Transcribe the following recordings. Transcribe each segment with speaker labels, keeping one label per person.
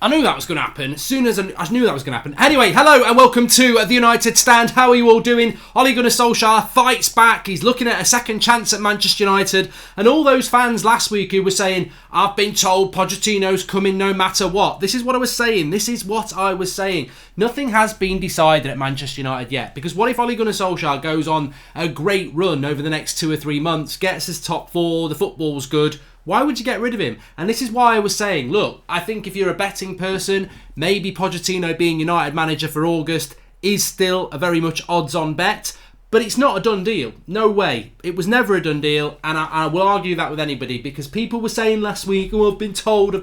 Speaker 1: I knew that was going to happen. As soon as I knew that was going to happen. Anyway, hello and welcome to the United Stand. How are you all doing? Ole Gunnar Solskjaer fights back. He's looking at a second chance at Manchester United. And all those fans last week who were saying, I've been told Pochettino's coming no matter what. This is what I was saying. Nothing has been decided at Manchester United yet. Because what if Ole Gunnar Solskjaer goes on a great run over the next 2 or 3 months, gets his top 4, the football's good? Why would you get rid of him? And this is why I was saying, look, I think if you're a betting person, maybe Pochettino being United manager for August is still a very much odds-on bet. But it's not a done deal. No way. It was never a done deal. And I will argue that with anybody because people were saying last week, oh, I've been told.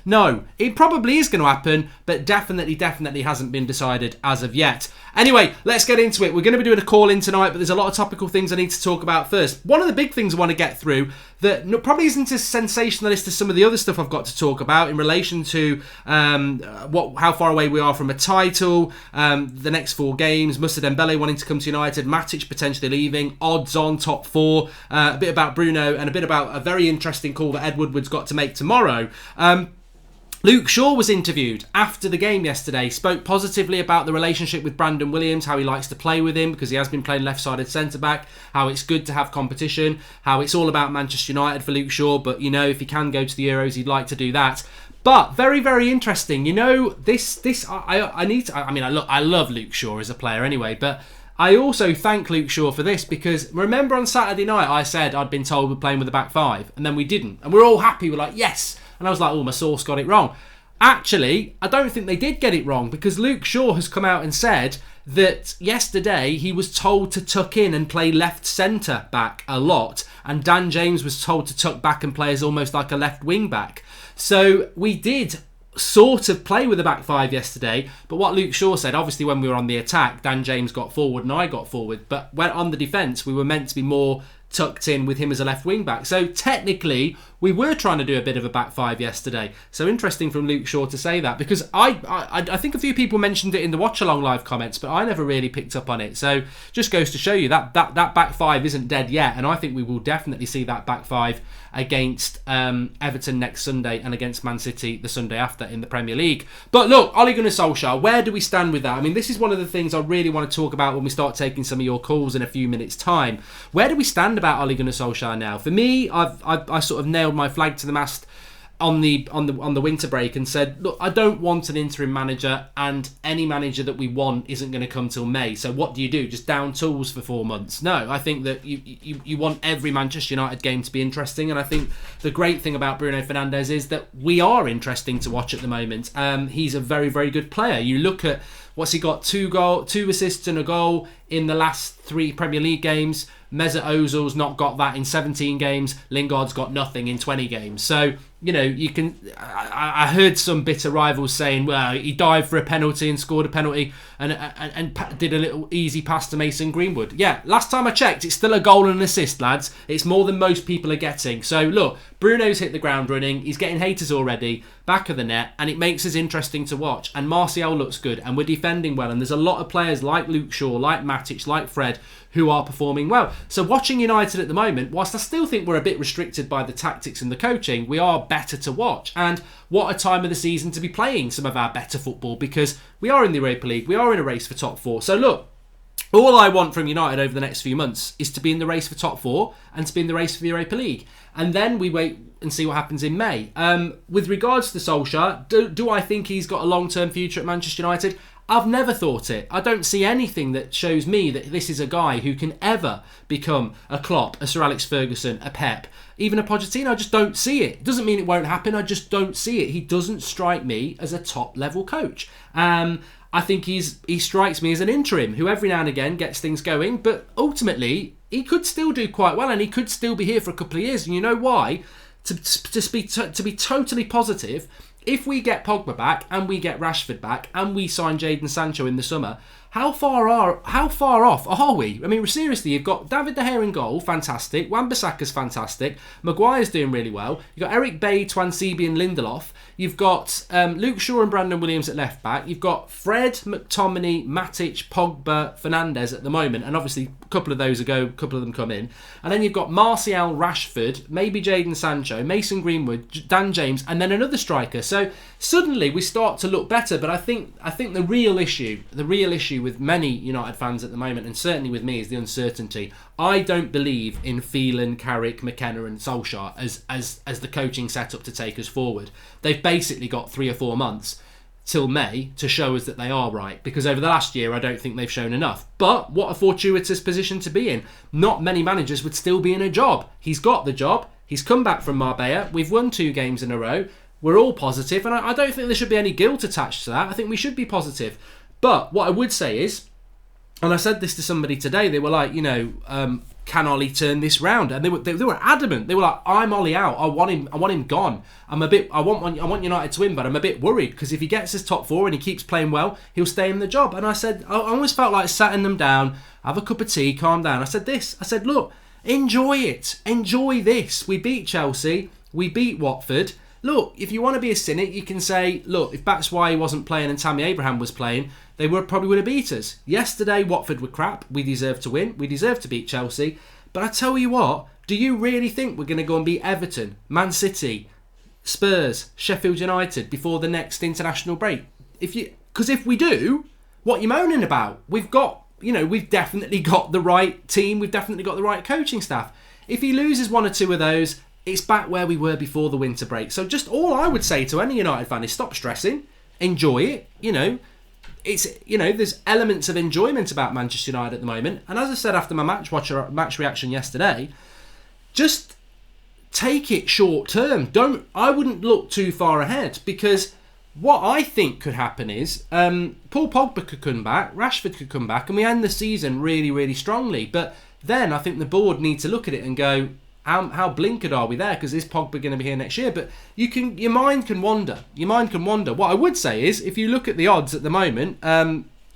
Speaker 1: No, it probably is going to happen, but definitely hasn't been decided as of yet. Anyway, let's get into it. We're going to be doing a call-in tonight, but there's a lot of topical things I need to talk about first. One of the big things I want to get through that probably isn't as sensationalist as some of the other stuff I've got to talk about in relation to how far away we are from a title, the next 4 games, Moussa Dembele wanting to come to United, Matic potentially leaving, odds on top 4, a bit about Bruno and a bit about a very interesting call that Ed Woodward's got to make tomorrow. Luke Shaw was interviewed after the game yesterday, spoke positively about the relationship with Brandon Williams, how he likes to play with him because he has been playing left-sided centre-back, how it's good to have competition, how it's all about Manchester United for Luke Shaw, but, you know, if he can go to the Euros, he'd like to do that. But very, very interesting. You know, I love Luke Shaw as a player anyway, but I also thank Luke Shaw for this because remember on Saturday night I said I'd been told we're playing with the back 5 and then we didn't. And we're all happy. We're like, yes. And I was like, oh, my source got it wrong. Actually, I don't think they did get it wrong because Luke Shaw has come out and said that yesterday he was told to tuck in and play left centre back a lot and Dan James was told to tuck back and play as almost like a left wing back. So we did sort of play with the back 5 yesterday, but what Luke Shaw said, obviously when we were on the attack, Dan James got forward and I got forward, but when on the defence we were meant to be more tucked in with him as a left wing back. So technically we were trying to do a bit of a back 5 yesterday. So interesting from Luke Shaw to say that because I think a few people mentioned it in the watch along live comments, but I never really picked up on it. So just goes to show you that back 5 isn't dead yet, and I think we will definitely see that back 5 against Everton next Sunday and against Man City the Sunday after in the Premier League. But look, Ole Gunnar Solskjaer, where do we stand with that? I mean, this is one of the things I really want to talk about when we start taking some of your calls in a few minutes' time. Where do we stand about Ole Gunnar Solskjaer now? For me, I sort of nailed my flag to the mast on the winter break and said, look, I don't want an interim manager, and any manager that we want isn't going to come till May. So what do? Just down tools for 4 months? No, I think that you want every Manchester United game to be interesting, and I think the great thing about Bruno Fernandes is that we are interesting to watch at the moment. He's a very, very good player. You look at what's he got, 2 assists and a goal in the last 3 Premier League games. Mesut Ozil's not got that in 17 games. Lingard's got nothing in 20 games. So, you know, you can. I heard some bitter rivals saying, well, he dived for a penalty and scored a penalty and did a little easy pass to Mason Greenwood. Yeah, last time I checked, it's still a goal and an assist, lads. It's more than most people are getting. So, look, Bruno's hit the ground running. He's getting haters already, back of the net, and it makes us interesting to watch. And Martial looks good, and we're defending well. And there's a lot of players like Luke Shaw, like Matic, like Fred, who are performing well. So watching United at the moment, whilst I still think we're a bit restricted by the tactics and the coaching, we are better to watch. And what a time of the season to be playing some of our better football because we are in the Europa League, we are in a race for top 4. So look, all I want from United over the next few months is to be in the race for top 4 and to be in the race for the Europa League. And then we wait and see what happens in May. With regards to Solskjaer, do I think he's got a long-term future at Manchester United? I've never thought it. I don't see anything that shows me that this is a guy who can ever become a Klopp, a Sir Alex Ferguson, a Pep, even a Pochettino. I just don't see it. Doesn't mean it won't happen. I just don't see it. He doesn't strike me as a top-level coach. I think he strikes me as an interim who every now and again gets things going, but ultimately he could still do quite well and he could still be here for a couple of years. And you know why? To be totally positive, if we get Pogba back and we get Rashford back and we sign Jadon Sancho in the summer, how far off are we? I mean, seriously, you've got David De Gea in goal, fantastic. Wan-Bissaka's fantastic. Maguire's doing really well. You've got Eric Bailly, Twansibi and Lindelof. You've got Luke Shaw and Brandon Williams at left back. You've got Fred, McTominay, Matic, Pogba, Fernandes at the moment. And obviously a couple of those ago, a couple of them come in. And then you've got Martial, Rashford, maybe Jadon Sancho, Mason Greenwood, Dan James, and then another striker. So suddenly we start to look better. But I think the real issue with many United fans at the moment, and certainly with me, is the uncertainty. I don't believe in Phelan, Carrick, McKenna and Solskjaer as the coaching setup to take us forward. They've basically got 3 or 4 months till May to show us that they are right, because over the last year I don't think they've shown enough. But what a fortuitous position to be in. Not many managers would still be in a job. He's got the job. He's come back from Marbella. We've won 2 games in a row. We're all positive, and I don't think there should be any guilt attached to that. I think we should be positive. But what I would say is, and I said this to somebody today, they were like, can Ollie turn this round? And they were adamant. They were like, I'm Ollie out. I want him gone. I want United to win, but I'm a bit worried because if he gets his top 4 and he keeps playing well, he'll stay in the job. And I said, I almost felt like setting them down, have a cup of tea, calm down. I said, look, enjoy it. Enjoy this. We beat Chelsea. We beat Watford. Look, if you want to be a cynic, you can say, look, if that's why he wasn't playing and Tammy Abraham was playing, they probably would have beat us. Yesterday, Watford were crap. We deserved to win. We deserved to beat Chelsea. But I tell you what, do you really think we're going to go and beat Everton, Man City, Spurs, Sheffield United before the next international break? Because if we do, what are you moaning about? We've definitely got the right team. We've definitely got the right coaching staff. If he loses 1 or 2 of those, it's back where we were before the winter break. So just all I would say to any United fan is stop stressing, enjoy it. There's elements of enjoyment about Manchester United at the moment. And as I said after my match reaction yesterday, just take it short term. I wouldn't look too far ahead, because what I think could happen is Paul Pogba could come back, Rashford could come back, and we end the season really, really strongly. But then I think the board need to look at it and go, how blinkered are we there? Because is Pogba going to be here next year? But your mind can wander. What I would say is, if you look at the odds at the moment,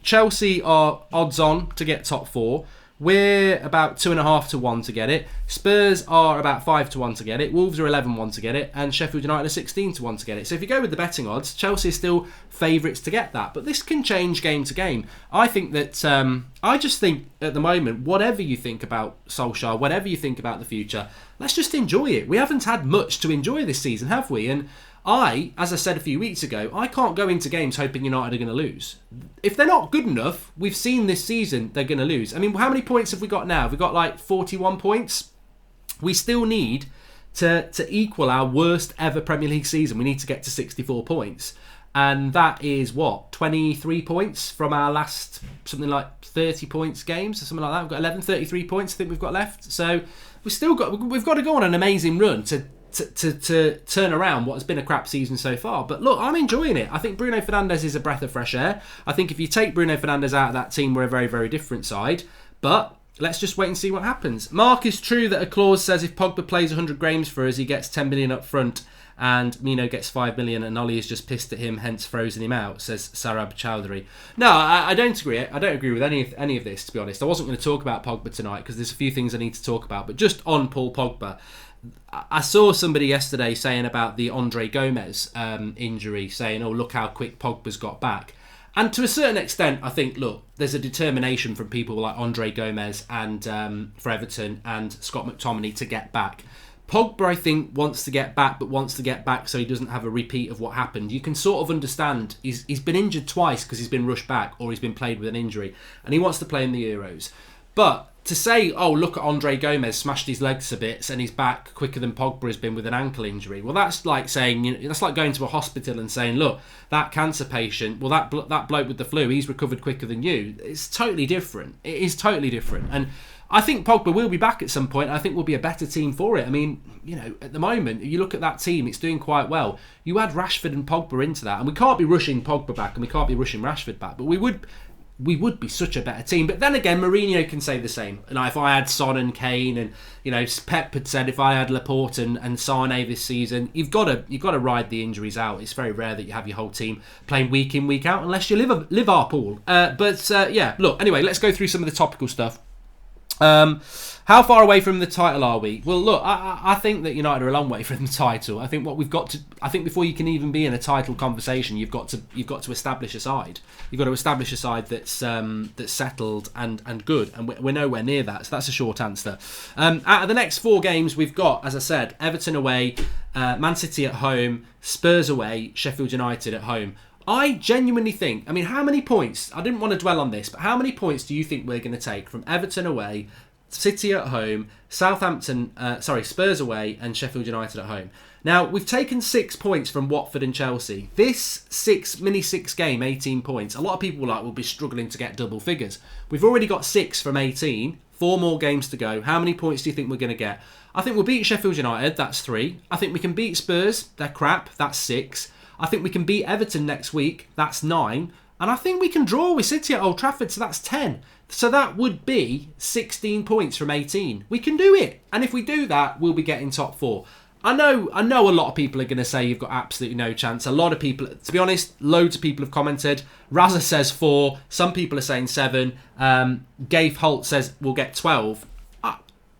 Speaker 1: Chelsea are odds on to get top 4. We're about 2.5 to 1 to get it. Spurs are about 5 to 1 to get it. Wolves are 11-1 to get it. And Sheffield United are 16 to 1 to get it. So if you go with the betting odds, Chelsea are still favourites to get that. But this can change game to game. I think that, I just think at the moment, whatever you think about Solskjaer, whatever you think about the future, let's just enjoy it. We haven't had much to enjoy this season, have we? And as I said a few weeks ago, I can't go into games hoping United are going to lose. If they're not good enough, we've seen this season they're going to lose. I mean, how many points have we got now? We've got like 41 points. We still need to equal our worst ever Premier League season. We need to get to 64 points. And that is, 23 points from our last, something like 30 points games or something like that. We've got 33 points I think we've got left. So we've got to go on an amazing run to turn around what has been a crap season so far. But look, I'm enjoying it. I think Bruno Fernandes is a breath of fresh air. I think if you take Bruno Fernandes out of that team, we're a very, very different side. But let's just wait and see what happens. Mark, is true that a clause says if Pogba plays 100 games for us, he gets 10 million up front and Mino gets 5 million and Ollie is just pissed at him, hence frozen him out, says Sarab Chowdhury. No, I don't agree. I don't agree with any of this, to be honest. I wasn't going to talk about Pogba tonight because there's a few things I need to talk about. But just on Paul Pogba, I saw somebody yesterday saying about the Andre Gomez injury, saying, oh, look how quick Pogba's got back. And to a certain extent, I think, look, there's a determination from people like Andre Gomez and for Everton and Scott McTominay to get back. Pogba, I think, wants to get back, but wants to get back so he doesn't have a repeat of what happened. You can sort of understand he's been injured twice because he's been rushed back or he's been played with an injury, and he wants to play in the Euros. But to say, oh, look at Andre Gomez, smashed his legs a bit and he's back quicker than Pogba has been with an ankle injury. Well, that's like saying, that's like going to a hospital and saying, look, that cancer patient, well, that bloke with the flu, he's recovered quicker than you. It's totally different. It is totally different. And I think Pogba will be back at some point. I think we'll be a better team for it. I mean, at the moment, you look at that team, it's doing quite well. You add Rashford and Pogba into that, and we can't be rushing Pogba back and we can't be rushing Rashford back, but we would we would be such a better team. But then again, Mourinho can say the same. And if I had Son and Kane, and Pep had said if I had Laporte and Sane this season, you've got to ride the injuries out. It's very rare that you have your whole team playing week in, week out, unless you're Liverpool. Look, anyway, let's go through some of the topical stuff. How far away from the title are we? Well, look, I think that United are a long way from the title. I think before you can even be in a title conversation, you've got to establish a side. You've got to establish a side that's settled and good, and we're nowhere near that. So that's a short answer. Out of the next 4 games, we've got, as I said, Everton away, Man City at home, Spurs away, Sheffield United at home. I genuinely think, how many points, I didn't want to dwell on this, but how many points do you think we're going to take from Everton away, City at home, Spurs away, and Sheffield United at home? Now, we've taken 6 points from Watford and Chelsea. This mini six game, 18 points. A lot of people will be struggling to get double figures. We've already got 6 from 18, 4 more games to go. How many points do you think we're going to get? I think we'll beat Sheffield United, that's 3. I think we can beat Spurs, they're crap, that's 6. I think we can beat Everton next week, that's 9. And I think we can draw with City at Old Trafford, so that's 10. So that would be 16 points from 18. We can do it. And if we do that, we'll be getting top 4. I know a lot of people are going to say you've got absolutely no chance. A lot of people, to be honest, loads of people have commented. Raza says 4. Some people are saying 7. Gabe Holt says we'll get 12.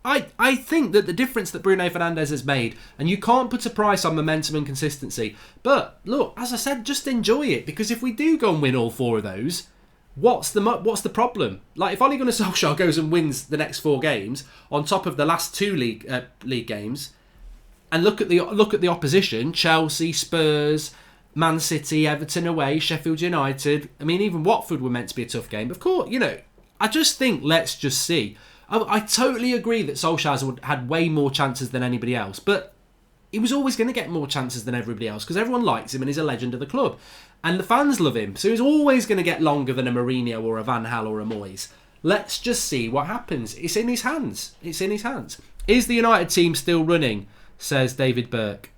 Speaker 1: I think that the difference that Bruno Fernandes has made, and you can't put a price on momentum and consistency, but look, as I said, just enjoy it, because if we do go and win all 4 of those, what's the problem? Like, if Ole Gunnar Solskjaer goes and wins the next 4 games on top of the last 2 league games, and look at the opposition: Chelsea, Spurs, Man City, Everton away, Sheffield United. Even Watford were meant to be a tough game. Of course, I just think let's just see. I totally agree that Solskjaer had way more chances than anybody else, but he was always going to get more chances than everybody else because everyone likes him and he's a legend of the club. And the fans love him, so he's always going to get longer than a Mourinho or a Van Gaal or a Moyes. Let's just see what happens. It's in his hands. It's in his hands. Is the United team still running? Says David Burke.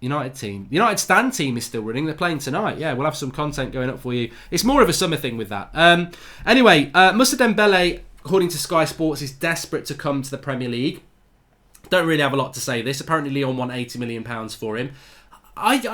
Speaker 1: United stand team is still running. They're playing tonight. Yeah, we'll have some content going up for you. It's more of a summer thing with that. Anyway, Moussa Dembele, according to Sky Sports, is desperate to come to the Premier League. Don't really have a lot to say this. Apparently Lyon want £80 million for him. I'm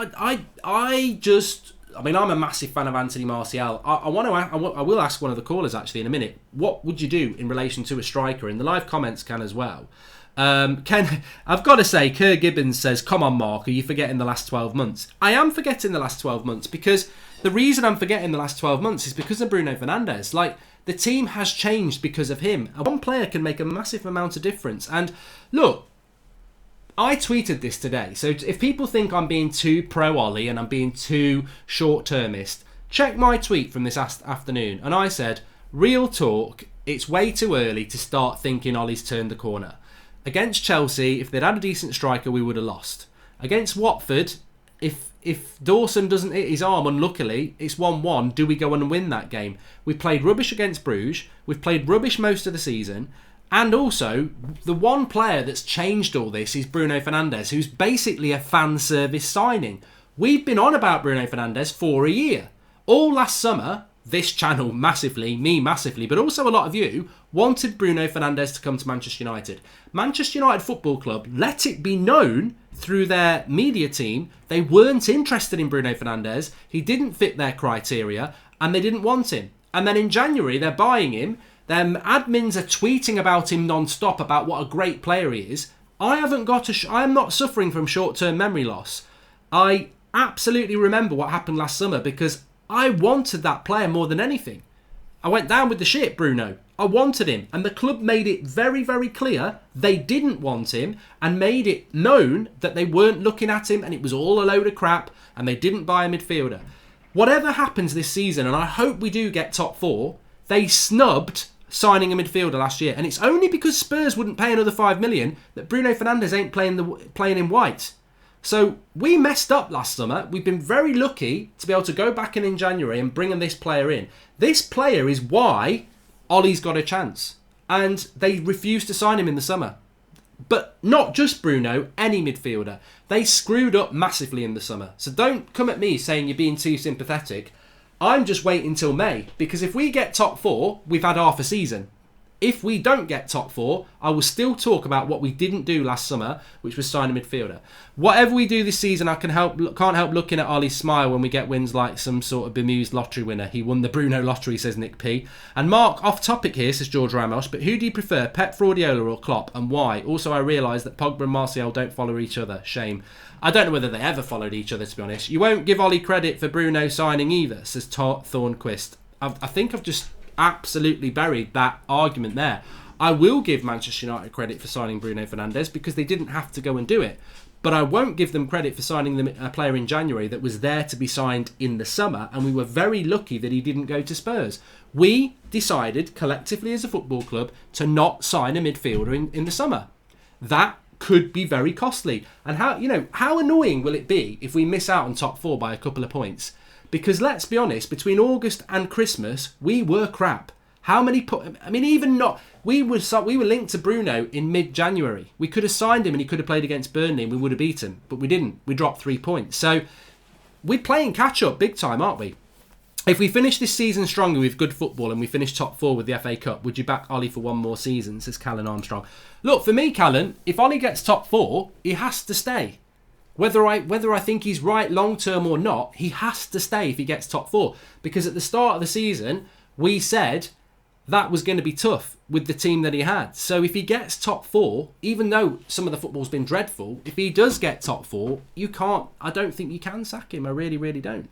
Speaker 1: a massive fan of Anthony Martial. I will ask one of the callers actually in a minute. What would you do in relation to a striker? And the live comments can as well. Ken, I've got to say, Kerr Gibbons says, "Come on, Mark, are you forgetting the last 12 months?" I am forgetting the last 12 months because the reason I'm forgetting the last 12 months is because of Bruno Fernandes. Like, the team has changed because of him. And one player can make a massive amount of difference. And look, I tweeted this today. So if people think I'm being too pro-Ollie and I'm being too short-termist, check my tweet from this afternoon. And I said, real talk, it's way too early to start thinking Ollie's turned the corner. Against Chelsea, if they'd had a decent striker, we would have lost. Against Watford, if Dawson doesn't hit his arm, unluckily, it's 1-1. Do we go on and win that game? We played rubbish against Bruges. We've played rubbish most of the season. And also, the one player that's changed all this is Bruno Fernandes, who's basically a fan service signing. We've been on about Bruno Fernandes for a year. All last summer, this channel massively, me massively, but also a lot of you, wanted Bruno Fernandes to come to Manchester United. Manchester United Football Club let it be known through their media team they weren't interested in Bruno Fernandes. He didn't fit their criteria and they didn't want him. And then in January, they're buying him. Their admins are tweeting about him non-stop about what a great player he is. I am not suffering from short-term memory loss. I absolutely remember what happened last summer because I wanted that player more than anything. I went down with the ship, Bruno. I wanted him. And the club made it very, very clear they didn't want him and made it known that they weren't looking at him and it was all a load of crap and they didn't buy a midfielder. Whatever happens this season, and I hope we do get top 4, they snubbed signing a midfielder last year. And it's only because Spurs wouldn't pay another $5 million that Bruno Fernandes ain't playing in white. So we messed up last summer. We've been very lucky to be able to go back in January and bring this player in. This player is why Ollie's got a chance. And they refused to sign him in the summer. But not just Bruno, any midfielder. They screwed up massively in the summer. So don't come at me saying you're being too sympathetic. I'm just waiting till May, because if we get top 4, we've had half a season. If we don't get top 4, I will still talk about what we didn't do last summer, which was sign a midfielder. Whatever we do this season, I can't help looking at Ollie's smile when we get wins like some sort of bemused lottery winner. He won the Bruno lottery, says Nick P. And Mark, off topic here, says George Ramos, but who do you prefer, Pep Guardiola or Klopp, and why? Also, I realise that Pogba and Martial don't follow each other. Shame. I don't know whether they ever followed each other, to be honest. You won't give Ollie credit for Bruno signing either, says Thornquist. I think I've just absolutely buried that argument there. I will give Manchester United credit for signing Bruno Fernandes because they didn't have to go and do it. But I won't give them credit for signing a player in January that was there to be signed in the summer, and we were very lucky that he didn't go to Spurs. We decided collectively as a football club to not sign a midfielder in the summer. That could be very costly. And how annoying will it be if we miss out on top 4 by a couple of points? Because let's be honest, between August and Christmas, we were crap. How many? We were linked to Bruno in mid-January. We could have signed him and he could have played against Burnley and we would have beaten him, but we didn't. We dropped 3 points. So we're playing catch-up big time, aren't we? If we finish this season strongly with good football and we finish top 4 with the FA Cup, would you back Ollie for one more season? Says Callan Armstrong. Look, for me, Callan, if Ollie gets top 4, he has to stay. Whether I think he's right long term or not, he has to stay if he gets top 4. Because at the start of the season, we said that was going to be tough with the team that he had. So if he gets top 4, even though some of the football's been dreadful, if he does get top 4, I don't think you can sack him. I really, really don't.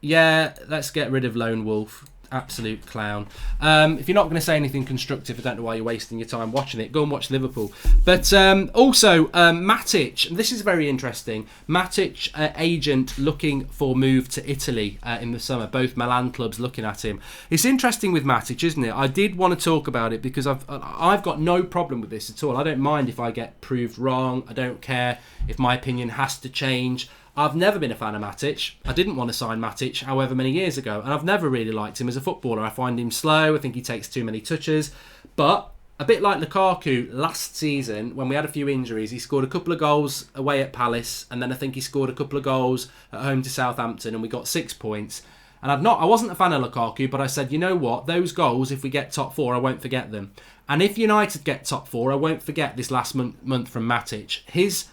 Speaker 1: Yeah, let's get rid of Lone Wolf. Absolute clown. If you're not going to say anything constructive, I don't know why you're wasting your time watching it. Go and watch Liverpool. But also, Matic, and this is very interesting. Matic, agent looking for move to Italy in the summer. Both Milan clubs looking at him. It's interesting with Matic, isn't it? I did want to talk about it because I've got no problem with this at all. I don't mind if I get proved wrong. I don't care if my opinion has to change. I've never been a fan of Matic. I didn't want to sign Matic however many years ago, and I've never really liked him as a footballer. I find him slow. I think he takes too many touches. But a bit like Lukaku last season, when we had a few injuries, he scored a couple of goals away at Palace, and then I think he scored a couple of goals at home to Southampton, and we got 6 points. And I wasn't a fan of Lukaku, but I said, you know what? Those goals, if we get top 4, I won't forget them. And if United get top 4, I won't forget this last month from Matic.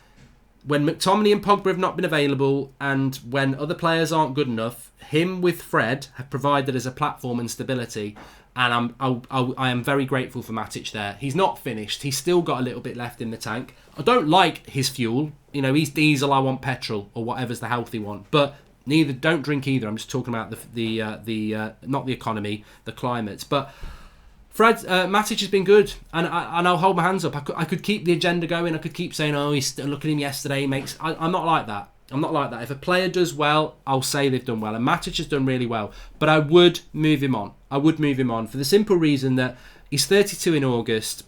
Speaker 1: When McTominay and Pogba have not been available and when other players aren't good enough, him with Fred have provided us a platform and stability, and I am very grateful for Matic there. He's not finished. He's still got a little bit left in the tank. I don't like his fuel. He's diesel, I want petrol, or whatever's the healthy one. But don't drink either. I'm just talking about the not the economy, the climate. But Matic has been good, and I'll hold my hands up. I could keep the agenda going. I could keep saying, look at him yesterday. I'm not like that. I'm not like that. If a player does well, I'll say they've done well. And Matic has done really well. But I would move him on. I would move him on for the simple reason that he's 32 in August.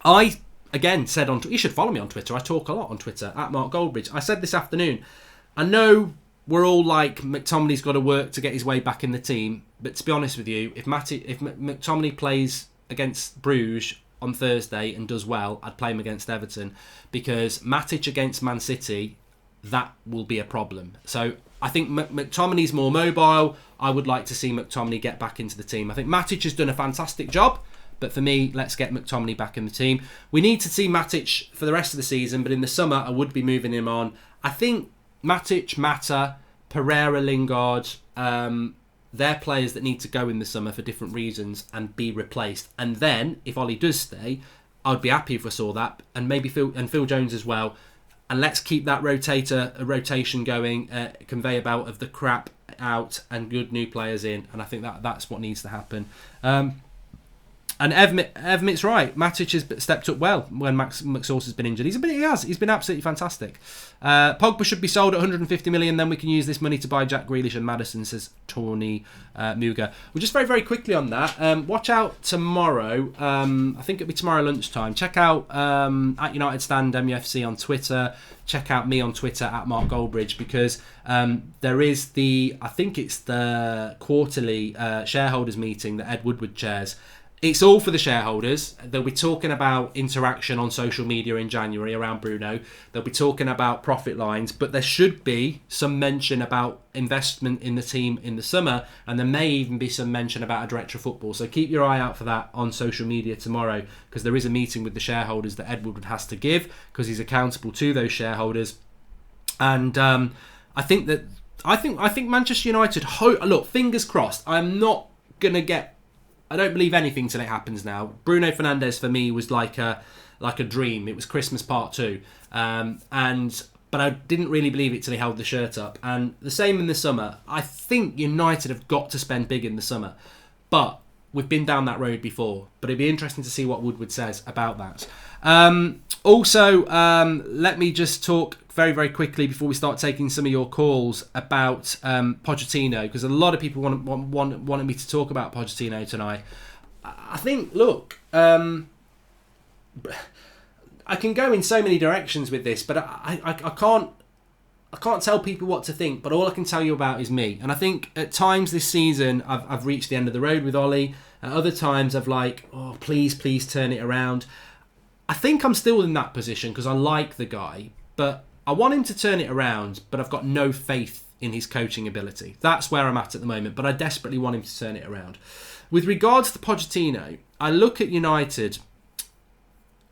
Speaker 1: I, again, said you should follow me on Twitter. I talk a lot on Twitter, at Mark Goldbridge. I said this afternoon, I know we're all like, McTominay's got to work to get his way back in the team. But to be honest with you, if McTominay plays against Bruges on Thursday and does well, I'd play him against Everton. Because Matic against Man City, that will be a problem. So I think McTominay's more mobile. I would like to see McTominay get back into the team. I think Matic has done a fantastic job. But for me, let's get McTominay back in the team. We need to see Matic for the rest of the season. But in the summer, I would be moving him on. I think Matic, Mata, Pereira, Lingard, they're players that need to go in the summer for different reasons and be replaced. And then, if Ollie does stay, I'd be happy if I saw that. And maybe Phil Jones as well. And let's keep that rotation going, conveyor belt of the crap out and good new players in. And I think that's what needs to happen. And Evmit's right. Matic has stepped up well when McSauce has been injured. He's been absolutely fantastic. Pogba should be sold at 150 million. Then we can use this money to buy Jack Grealish and Maddison, says Tony Muga. Well, just very, very quickly on that. Watch out tomorrow. I think it'll be tomorrow lunchtime. Check out at United Stand MUFC on Twitter. Check out me on Twitter at Mark Goldbridge, because there is I think it's the quarterly shareholders meeting that Ed Woodward chairs. It's all for the shareholders. They'll be talking about interaction on social media in January around Bruno. They'll be talking about profit lines, but there should be some mention about investment in the team in the summer, and there may even be some mention about a director of football. So keep your eye out for that on social media tomorrow, because there is a meeting with the shareholders that Ed Woodward has to give, because he's accountable to those shareholders. And I think Manchester United. Look, fingers crossed. I'm not gonna get. I don't believe anything till it happens now. Bruno Fernandes for me was like a dream. It was Christmas Part 2. But I didn't really believe it till he held the shirt up. And the same in the summer. I think United have got to spend big in the summer. But we've been down that road before. But it'd be interesting to see what Woodward says about that. Also, let me just talk very, very quickly before we start taking some of your calls about Pochettino, because a lot of people wanted me to talk about Pochettino tonight. I think, look, I can go in so many directions with this, but I can't tell people what to think. But all I can tell you about is me. And I think at times this season I've reached the end of the road with Ollie. At other times I've please turn it around. I think I'm still in that position because I like the guy, but I want him to turn it around, but I've got no faith in his coaching ability. That's where I'm at the moment, but I desperately want him to turn it around. With regards to Pochettino, I look at United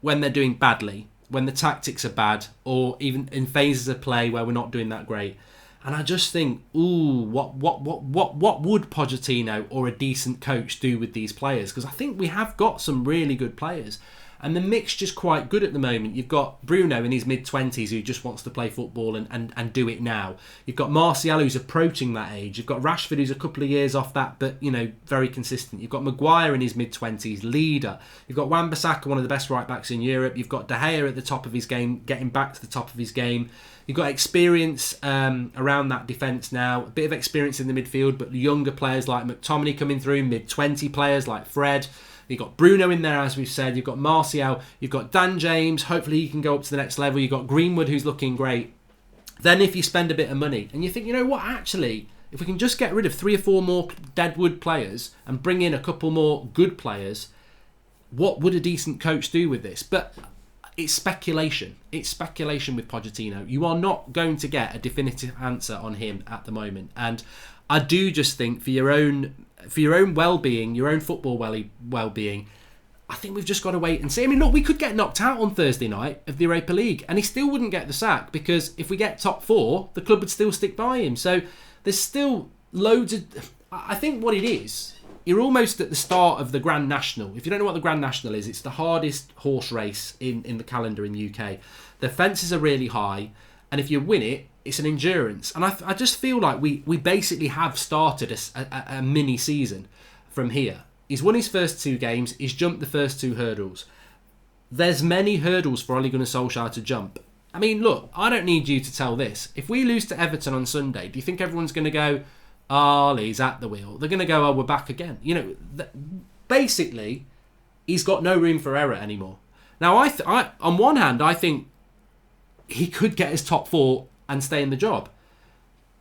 Speaker 1: when they're doing badly, when the tactics are bad, or even in phases of play where we're not doing that great. And I just think, what would Pochettino or a decent coach do with these players? Because I think we have got some really good players. And the mixture's quite good at the moment. You've got Bruno in his mid-20s who just wants to play football and do it now. You've got Martial who's approaching that age. You've got Rashford who's a couple of years off that, but, very consistent. You've got Maguire in his mid-20s, leader. You've got Wan-Bissaka, one of the best right-backs in Europe. You've got De Gea at the top of his game, getting back to the top of his game. You've got experience around that defence now. A bit of experience in the midfield, but younger players like McTominay coming through, mid-20 players like Fred. You've got Bruno in there, as we've said. You've got Martial. You've got Dan James. Hopefully he can go up to the next level. You've got Greenwood, who's looking great. Then if you spend a bit of money and you think, actually, if we can just get rid of 3 or 4 more deadwood players and bring in a couple more good players, what would a decent coach do with this? But it's speculation. It's speculation with Pochettino. You are not going to get a definitive answer on him at the moment. And I do just think for your own well-being, your own football well-being, I think we've just got to wait and see. I mean, look, we could get knocked out on Thursday night of the Europa League and he still wouldn't get the sack, because if we get top 4, the club would still stick by him. So there's still loads of... I think what it is, you're almost at the start of the Grand National. If you don't know what the Grand National is, it's the hardest horse race in the calendar in the UK. The fences are really high, and if you win it, it's an endurance. And I just feel like we basically have started a mini season from here. He's won his first 2 games. He's jumped the first 2 hurdles. There's many hurdles for Ole Gunnar Solskjaer to jump. I mean, look, I don't need you to tell this. If we lose to Everton on Sunday, do you think everyone's going to go, Ollie's at the wheel? They're going to go, we're back again. Basically, he's got no room for error anymore. Now, I on one hand, I think he could get his top 4 and stay in the job.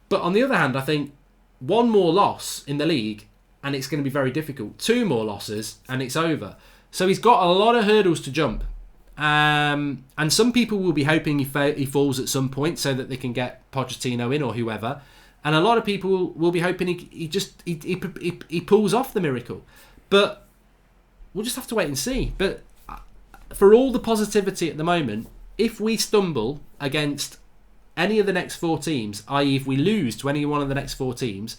Speaker 1: But on the other hand, I think 1 more loss in the league and it's going to be very difficult. 2 more losses and it's over. So he's got a lot of hurdles to jump. And some people will be hoping he falls at some point so that they can get Pochettino in or whoever. And a lot of people will be hoping he pulls off the miracle. But we'll just have to wait and see. But for all the positivity at the moment, if we stumble against any of the next 4 teams, i.e. if we lose to any one of the next 4 teams,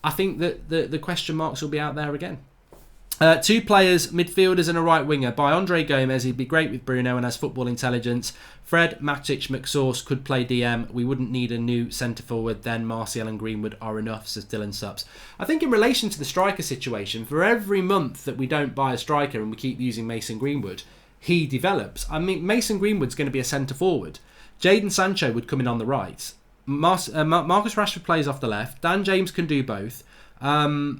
Speaker 1: I think that the question marks will be out there again. 2 players, midfielders and a right winger. By Andre Gomez, he'd be great with Bruno and has football intelligence. Fred, Matic, McSauce could play DM. We wouldn't need a new centre-forward. Then Martial and Greenwood are enough, says Dylan Supps. I think in relation to the striker situation, for every month that we don't buy a striker and we keep using Mason Greenwood, he develops. I mean, Mason Greenwood's going to be a centre-forward. Jadon Sancho would come in on the right. Marcus Rashford plays off the left. Dan James can do both. It's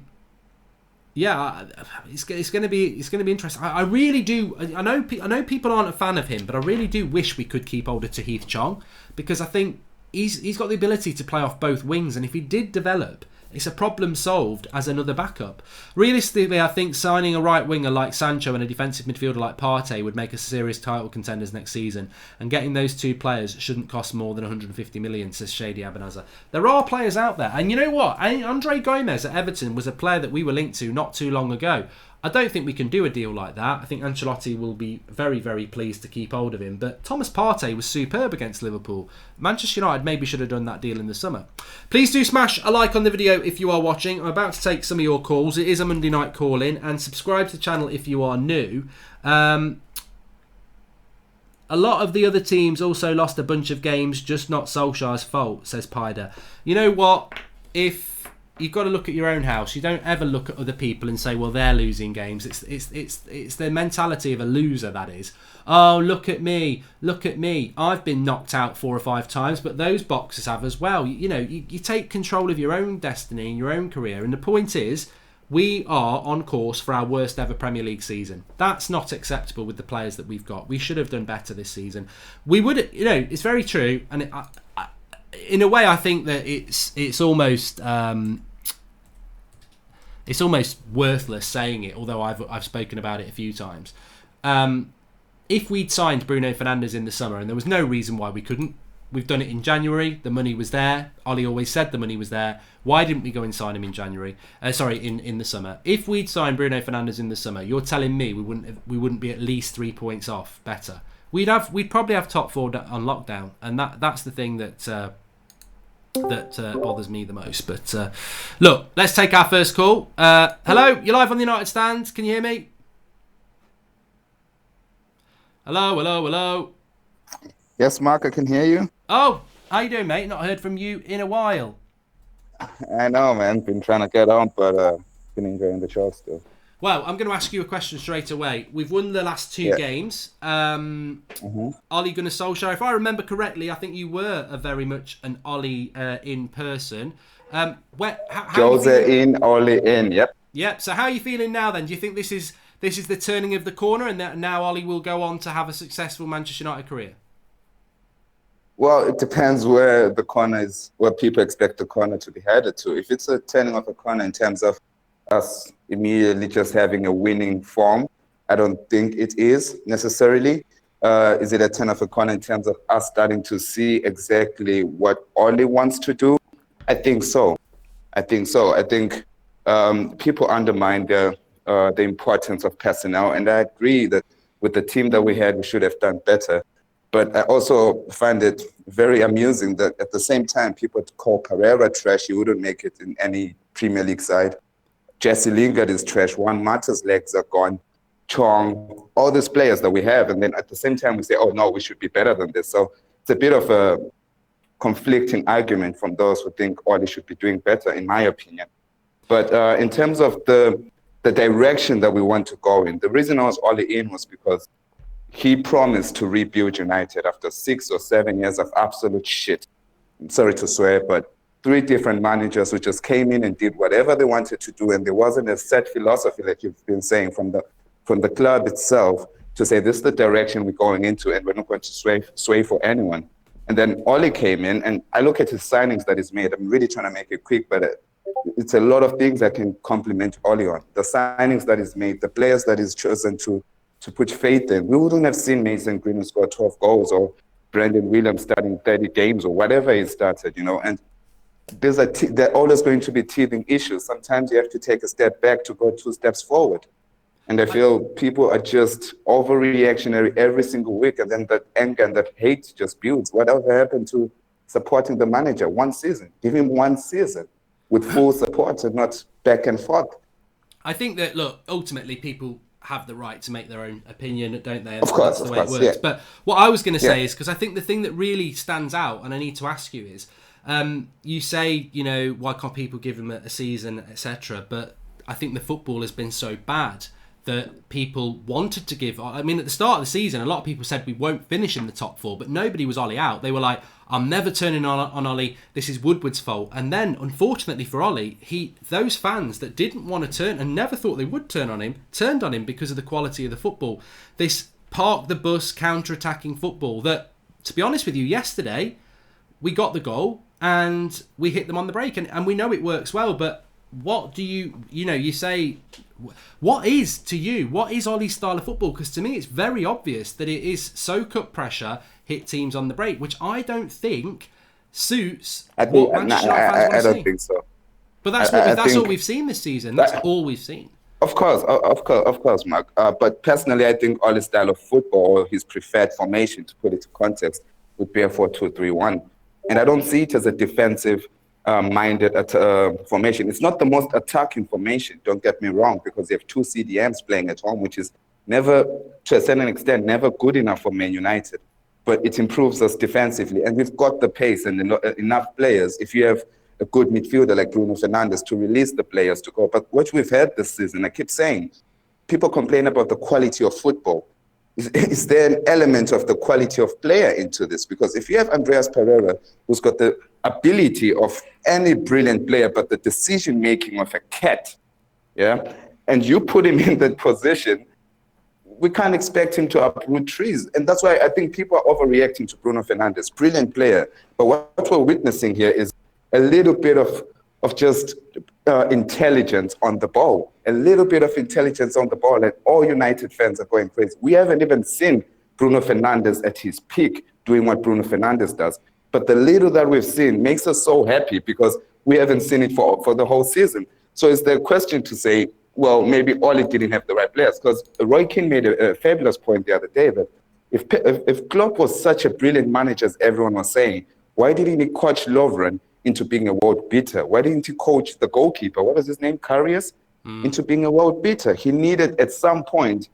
Speaker 1: going to be interesting. I really do. I know people aren't a fan of him, but I really do wish we could keep hold of Tahith Chong, because I think he's got the ability to play off both wings, and if he did develop It's a problem solved as another backup. Realistically, I think signing a right winger like Sancho and a defensive midfielder like Partey would make us serious title contenders next season. And getting those two players shouldn't cost more than 150 million, says Shady Abenazer. There are players out there. And you know what? Andre Gomez at Everton was a player that we were linked to not too long ago. I don't think we can do a deal like that. I think Ancelotti will be very, very pleased to keep hold of him. But Thomas Partey was superb against Liverpool. Manchester United maybe should have done that deal in the summer. Please do smash a like on the video if you are watching. I'm about to take some of your calls. It is a Monday night call-in. And subscribe to the channel if you are new. A lot of the other teams also lost a bunch of games, just not Solskjaer's fault, says Pider. You know what? You've got to look at your own house. You don't ever look at other people and say, well, they're losing games. It's the mentality of a loser, that is. Oh, look at me. I've been knocked out 4 or 5 times, but those boxers have as well. You take control of your own destiny and your own career. And the point is, we are on course for our worst ever Premier League season. That's not acceptable with the players that we've got. We should have done better this season. We would, it's very true. And in a way, I think that it's almost worthless saying it, although I've spoken about it a few times. If we'd signed Bruno Fernandes in the summer, and there was no reason why we couldn't, we've done it in January. The money was there. Ollie always said the money was there. Why didn't we go and sign him in January? In the summer. If we'd signed Bruno Fernandes in the summer, you're telling me we wouldn't be at least 3 points off better. We'd probably have top 4 on lockdown, and that's the thing that bothers me the most. But look, let's take our first call. Hello, you're live on the United Stand. Can you hear me? Hello.
Speaker 2: Yes, Mark, I can hear you.
Speaker 1: Oh, how you doing, mate? Not heard from you in a while.
Speaker 2: I know, man. Been trying to get on, but been enjoying the show still.
Speaker 1: Well, I'm going to ask you a question straight away. We've won the last 2 games. Ole Gunnar Solskjaer, if I remember correctly, I think you were very much an Ole in person.
Speaker 2: Jose in, Ole in, yep.
Speaker 1: Yep, so how are you feeling now then? Do you think this is the turning of the corner and that now Ole will go on to have a successful Manchester United career?
Speaker 2: Well, it depends where the corner is, where people expect the corner to be headed to. If it's a turning of a corner in terms of us immediately just having a winning form, I don't think it is necessarily. Is it a turn of a corner in terms of us starting to see exactly what Ole wants to do? I think so. I think people undermine the importance of personnel, and I agree that with the team that we had, we should have done better. But I also find it very amusing that at the same time, people call Pereira trash. He wouldn't make it in any Premier League side. Jesse Lingard is trash. Juan Mata's legs are gone. Chong, all these players that we have. And then at the same time, we say, oh, no, we should be better than this. So it's a bit of a conflicting argument from those who think Ole should be doing better, in my opinion. But in terms of the direction that we want to go in, the reason I was Ole in was because he promised to rebuild United after 6 or 7 years of absolute shit. I'm sorry to swear, but 3 different managers who just came in and did whatever they wanted to do, and there wasn't a set philosophy like you've been saying from the club itself to say this is the direction we're going into, and we're not going to sway for anyone. And then Ole came in, and I look at his signings that he's made. I'm really trying to make it quick, but it's a lot of things I can compliment Ole on. The signings that he's made, the players that he's chosen to put faith in. We wouldn't have seen Mason Greenwood score 12 goals or Brandon Williams starting 30 games or whatever he started, and there are always going to be teething issues. Sometimes you have to take a step back to go 2 steps forward. And I feel people are just overreactionary every single week, and then that anger and that hate just builds. Whatever happened to supporting the manager? 1 season. Give him 1 season with full support and not back and forth.
Speaker 1: I think that, look, ultimately people have the right to make their own opinion, don't they?
Speaker 2: Of course,
Speaker 1: that's the way it works. Yeah. But what I was going to say is, because I think the thing that really stands out, and I need to ask you is, you say, why can't people give him a season, etc. But I think the football has been so bad that people wanted to give. I mean, at the start of the season, a lot of people said we won't finish in the top 4, but nobody was Ole out. They were like, I'm never turning on Ole. This is Woodward's fault. And then, unfortunately for Ole, those fans that didn't want to turn and never thought they would turn on him, turned on him because of the quality of the football. This park the bus, counter-attacking football that, to be honest with you, yesterday we got the goal. and we hit them on the break, and we know it works well. But what do you say, what is Ollie's style of football? Because to me it's very obvious that it is soak up pressure, hit teams on the break, which I don't think suits what Manchester United fans want to see.
Speaker 2: I don't think so.
Speaker 1: But that's all we've seen this season. That's all we've seen.
Speaker 2: Of course, Mark. But personally, I think Ollie's style of football, or his preferred formation, to put it to context, would be a 4-2-3-1. And I don't see it as a defensive minded formation. It's not the most attacking formation, don't get me wrong, because you have two CDMs playing at home, which is never, to a certain extent, never good enough for Man United. But it improves us defensively, and we've got the pace and enough players. If you have a good midfielder like Bruno Fernandes to release the players to go. But what we've had this season, I keep saying, people complain about the quality of football. Is there an element of the quality of player into this? Because if you have Andreas Pereira, who's got the ability of any brilliant player, but the decision-making of a cat, yeah, and you put him in that position, we can't expect him to uproot trees. And that's why I think people are overreacting to Bruno Fernandes. Brilliant player. But what we're witnessing here is a little bit of just intelligence on the ball. A little bit of intelligence on the ball, and all United fans are going crazy. We haven't even seen Bruno Fernandes at his peak doing what Bruno Fernandes does. But the little that we've seen makes us so happy because we haven't seen it for the whole season. So it's the question to say, well, maybe Ole didn't have the right players. Because Roy Keane made a fabulous point the other day that if Klopp was such a brilliant manager as everyone was saying, why didn't he coach Lovren into being a world beater? Why didn't he coach the goalkeeper, what was his name, Karius, into being a world beater? He needed, at some point,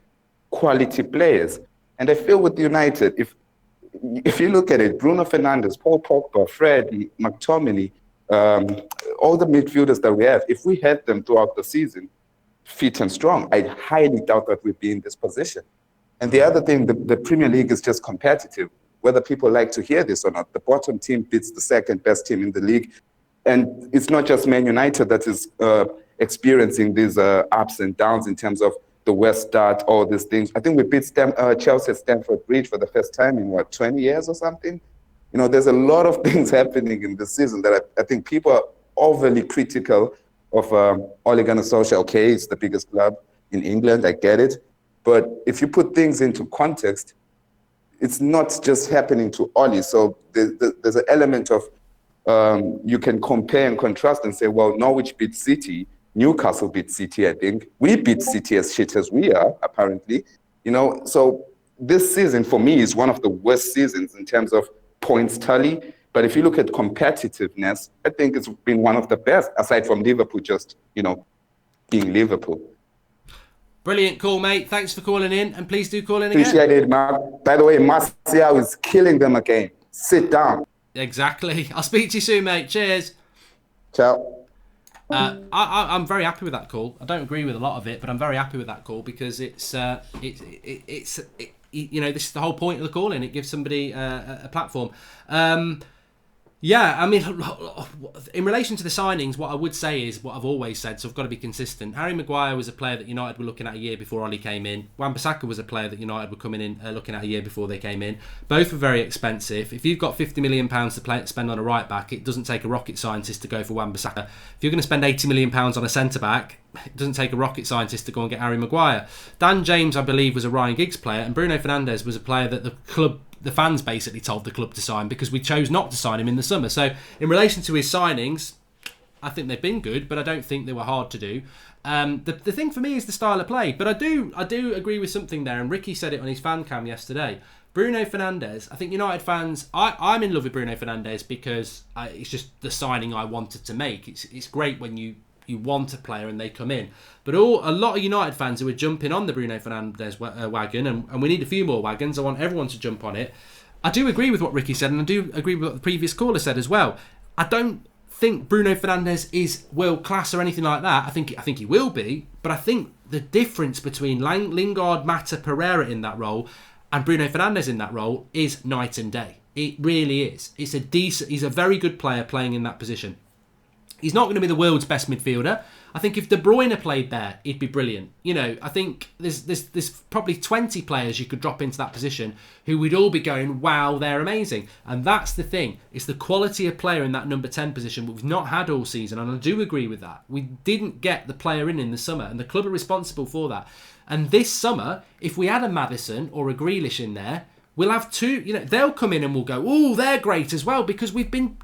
Speaker 2: quality players. And I feel with United, if you look at it, Bruno Fernandes, Paul Pogba, Fred, McTominay, all the midfielders that we have, if we had them throughout the season, fit and strong, I highly doubt that we'd be in this position. And the other thing, the Premier League is just competitive. Whether people like to hear this or not, the bottom team beats the second best team in the league. And it's not just Man United that is experiencing these ups and downs in terms of the West start, all these things. I think we beat Chelsea at Stamford Bridge for the first time in, 20 years or something? You know, there's a lot of things happening in this season that I think people are overly critical of Ole Gunnar Solskjaer. Okay, it's the biggest club in England, I get it. But if you put things into context, it's not just happening to Ole. So there's an element of you can compare and contrast and say, well, Norwich beat City, Newcastle beat City, I think. We beat City as shit as we are, apparently. You know, so this season for me is one of the worst seasons in terms of points tally. But if you look at competitiveness, I think it's been one of the best, aside from Liverpool just, being Liverpool.
Speaker 1: Brilliant call, mate. Thanks for calling in, and please do call in again.
Speaker 2: Appreciate it, Mark. By the way, Martial is killing them again. Sit down.
Speaker 1: Exactly. I'll speak to you soon, mate. Cheers.
Speaker 2: Ciao.
Speaker 1: I'm very happy with that call. I don't agree with a lot of it, but I'm very happy with that call because it's this is the whole point of the call, and it gives somebody a platform. Yeah, I mean, in relation to the signings, what I would say is what I've always said, so I've got to be consistent. Harry Maguire was a player that United were looking at a year before Ole came in. Wan-Bissaka was a player that United were coming in looking at a year before they came in. Both were very expensive. If you've got £50 million to spend on a right-back, it doesn't take a rocket scientist to go for Wan-Bissaka. If you're going to spend £80 million on a centre-back, it doesn't take a rocket scientist to go and get Harry Maguire. Dan James, I believe, was a Ryan Giggs player, and Bruno Fernandes was a player that the fans basically told the club to sign because we chose not to sign him in the summer. So in relation to his signings, I think they've been good, but I don't think they were hard to do. The thing for me is the style of play, but I do agree with something there, and Ricky said it on his fan cam yesterday. Bruno Fernandes, I think United fans, I'm in love with Bruno Fernandes because it's just the signing I wanted to make. It's great when you want a player and they come in. But a lot of United fans who are jumping on the Bruno Fernandes wagon, and we need a few more wagons. I want everyone to jump on it. I do agree with what Ricky said, and I do agree with what the previous caller said as well. I don't think Bruno Fernandes is world class or anything like that. I think he will be, but I think the difference between Lingard, Mata, Pereira in that role and Bruno Fernandes in that role is night and day. It really is. He's a very good player playing in that position. He's not going to be the world's best midfielder. I think if De Bruyne played there, he'd be brilliant. You know, I think there's probably 20 players you could drop into that position who would all be going, wow, they're amazing. And that's the thing. It's the quality of player in that number 10 position we've not had all season. And I do agree with that. We didn't get the player in the summer, and the club are responsible for that. And this summer, if we had a Maddison or a Grealish in there, we'll have two, you know, they'll come in and we'll go, oh, they're great as well, because we've been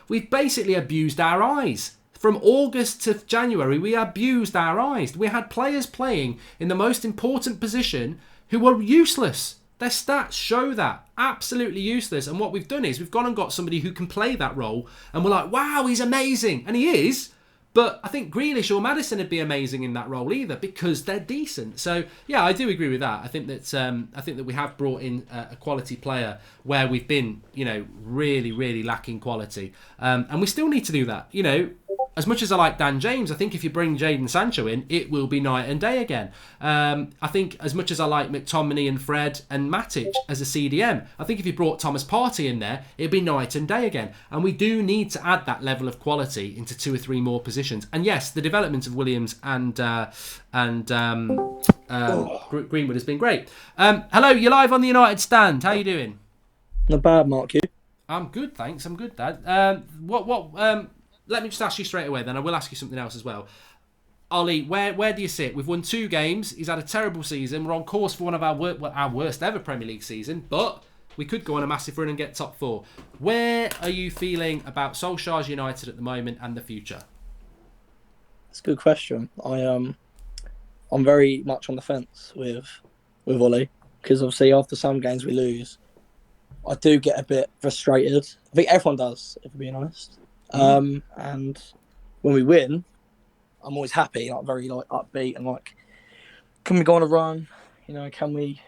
Speaker 1: we've basically abused our eyes. From August to January, we abused our eyes. We had players playing in the most important position who were useless. Their stats show that. Absolutely useless. And what we've done is we've gone and got somebody who can play that role, and we're like, wow, he's amazing. And he is. But I think Grealish or Maddison would be amazing in that role either, because they're decent. So yeah, I do agree with that. I think that we have brought in a quality player where we've been, you know, really, really lacking quality, and we still need to do that. You know, as much as I like Dan James, I think if you bring Jadon Sancho in, it will be night and day again. I think as much as I like McTominay and Fred and Matic as a CDM, I think if you brought Thomas Partey in there, it'd be night and day again. And we do need to add that level of quality into 2 or 3 more positions. And yes, the development of Williams and Greenwood has been great. Hello, you're live on the United Stand. How you doing?
Speaker 3: Not bad, Mark. You?
Speaker 1: I'm good, thanks. I'm good, Dad. Let me just ask you straight away, then I will ask you something else as well. Ollie, where do you sit? We've won 2 games. He's had a terrible season. We're on course for one of our worst ever Premier League season, but we could go on a massive run and get top 4. Where are you feeling about Solskjaer's United at the moment and the future?
Speaker 3: That's a good question. I'm very much on the fence with Ollie, because obviously after some games we lose, I do get a bit frustrated. I think everyone does, if we're being honest. And when we win, I'm always happy, like very like upbeat and like, can we go on a run? You know, can we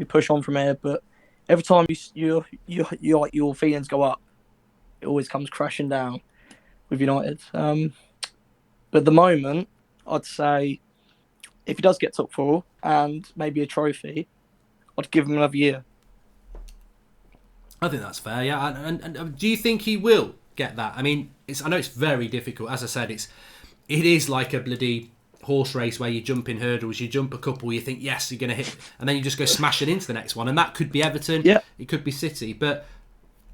Speaker 3: push on from here? But every time your feelings go up, it always comes crashing down with United. But at the moment, I'd say if he does get top 4 and maybe a trophy, I'd give him another year.
Speaker 1: I think that's fair, yeah. And do you think he will get that? I mean, I know it's very difficult. As I said, it is like a bloody horse race where you jump in hurdles, you jump a couple, you think, yes, you're going to hit, and then you just go smashing into the next one. And that could be Everton, it could be City. But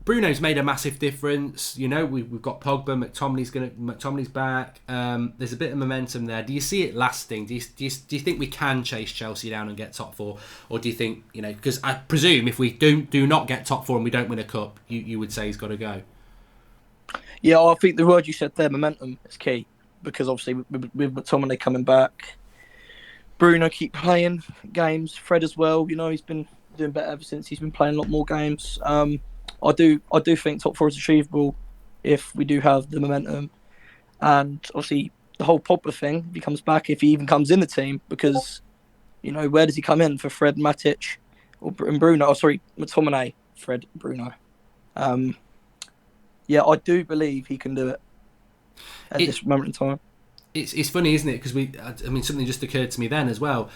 Speaker 1: Bruno's made a massive difference. You know, we've got Pogba, McTominay's back. There's a bit of momentum there. Do you see it lasting? Do you think we can chase Chelsea down and get top 4, or do you think, you know? Because I presume if we do not get top 4 and we don't win a cup, you would say he's got to go.
Speaker 3: Yeah, I think the word you said there, momentum, is key, because obviously with McTominay coming back, Bruno keep playing games, Fred as well. You know, he's been doing better ever since he's been playing a lot more games. I do think top 4 is achievable if we do have the momentum, and obviously the whole Pogba thing, if he comes back, if he even comes in the team, because, you know, where does he come in for Fred, Matic, and Bruno? Oh, sorry, McTominay, Fred, Bruno. Yeah, I do believe he can do it at this moment in time.
Speaker 1: It's funny, isn't it? Because something just occurred to me then as well.